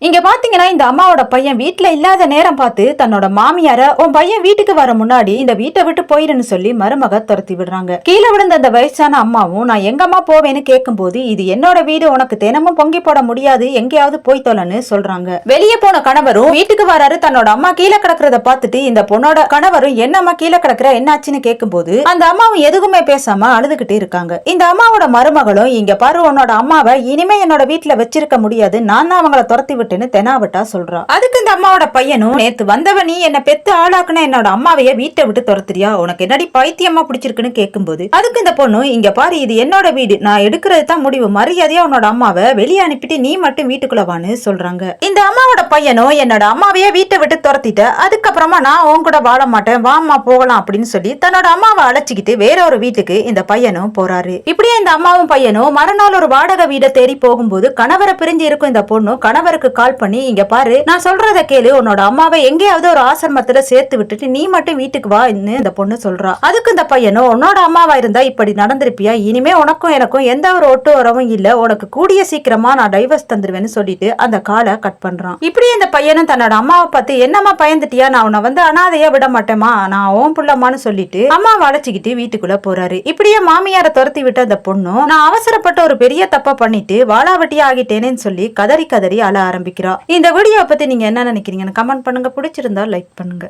இங்க பாத்தீங்கன்னா இந்த அம்மாவோட பையன் வீட்டுல இல்லாத நேரம் பார்த்து தன்னோட மாமியார உன் பையன் வீட்டுக்கு வர முன்னாடி இந்த வீட்டை விட்டு போயிருன்னு சொல்லி மருமக துரத்தி விடுறாங்க. கீழே விழுந்த அந்த வயசான அம்மாவும் நான் எங்க அம்மா போவேன்னு கேட்கும் போது இது என்னோட வீடு, உனக்கு தினமும் பொங்கி போட முடியாது, எங்கேயாவது போய் தொலைன்னு சொல்றாங்க. வெளியே போன கணவரும் வீட்டுக்கு வராரு. தன்னோட அம்மா கீழே கிடக்கிறத பார்த்துட்டு இந்த பொண்ணோட கணவரும் என்னம்மா கீழே கிடக்குற என்னாச்சுன்னு கேட்கும் போது அந்த அம்மாவும் எதுவுமே பேசாம அழுதுகிட்டு இருக்காங்க. இந்த அம்மாவோட மருமகளும் இங்க பாரு, உன்னோட அம்மாவை இனிமே என்னோட வீட்டுல வச்சிருக்க முடியாது, நான் தான் அவங்கள துரத்தி விட்டு தெனாவட்டா சொல்றா. அதுக்கு இந்த அம்மாவோட பையனும் நேத்து வந்தவ நீ என்ன பெத்து ஆளாக்குன என்னோட அம்மாவைய வீட்டை விட்டு துரத்துறியா, உனக்கு என்னடி பைத்தியமா பிடிச்சிருக்குன்னு கேட்கும்போது அதுக்கு இந்த பொண்ணு இங்க பாரு, இது என்னோட வீடு, நான் எடுக்கிறது தான் முடிவு, மரியாதையா உன்னோட அம்மாவை வெளியே அனுப்பிட்டு நீ மட்டும் வீட்டுக்குள்ள வான்னு சொல்றாங்க. இந்த அம்மாவோட பையனும் என்னோட அம்மாவைய வீட்டை விட்டு துரத்திட்ட, அதுக்கப்புறமா நான் உன் கூட வாழ மாட்டேன், வாமா போகலாம் அப்படின்னு சொல்லி தன்னோட அம்மாவை அழைச்சிக்கிட்டு வேற ஒரு வீட்டுக்கு இந்த பையனும் போறாரு. இப்படியே இந்த அம்மாவும் பையனும் மறுநாள் ஒரு வாடகை வீடை தேடி போகும்போது கணவரை பிரிஞ்சு இருக்கும் இந்த பொண்ணு கணவருக்கு கால் பண்ணி இங்க பாரு, நான் சொல்றத கேளு, உன்னோட அம்மாவை எங்கேயாவது ஒரு ஆசிரமத்துல சேர்த்து விட்டுட்டு நீ மட்டும் வீட்டுக்கு வான்னு இந்த பொண்ணு சொல்றா. அதுக்கு இந்த பையனும் உன்னோட அம்மாவா இருந்தா இப்படி நடந்திருப்பியா, இனிமே உனக்கும் எனக்கும் எந்த ஒரு ஒட்டு உறவும் இல்ல, உனக்கு கூடிய சீக்கிரமா நான் டைவர்ஸ் தந்துருவேன்னு சொல்லிட்டு அந்த காலை கட் பண்றான். இப்படியே இந்த பையனும் தன்னோட அம்மாவை பார்த்து என்னம்மா பயந்துட்டியா, நான் உன்னை வந்து அனாதையா விட மாட்டேமா, நான் ஓம் புள்ளமான்னு சொல்லிட்டு அம்மாவை அழைச்சிக்கிட்டு வீட்டுக்குள்ள போறாரு. இப்படியே மாமியார துரத்தி விட்டு அந்த பொண்ணும் நான் அவசரப்பட்ட ஒரு பெரிய தப்பா பண்ணிட்டு வாளாவட்டியா ஆகிட்டேனேன்னு சொல்லி கதறி கதறி அழ ஆரம்பிக்கிறா. இந்த வீடியோ பத்தி நீங்க என்ன நினைக்கிறீங்கன்னு கமெண்ட் பண்ணுங்க. பிடிச்சிருந்தா லைக் பண்ணுங்க.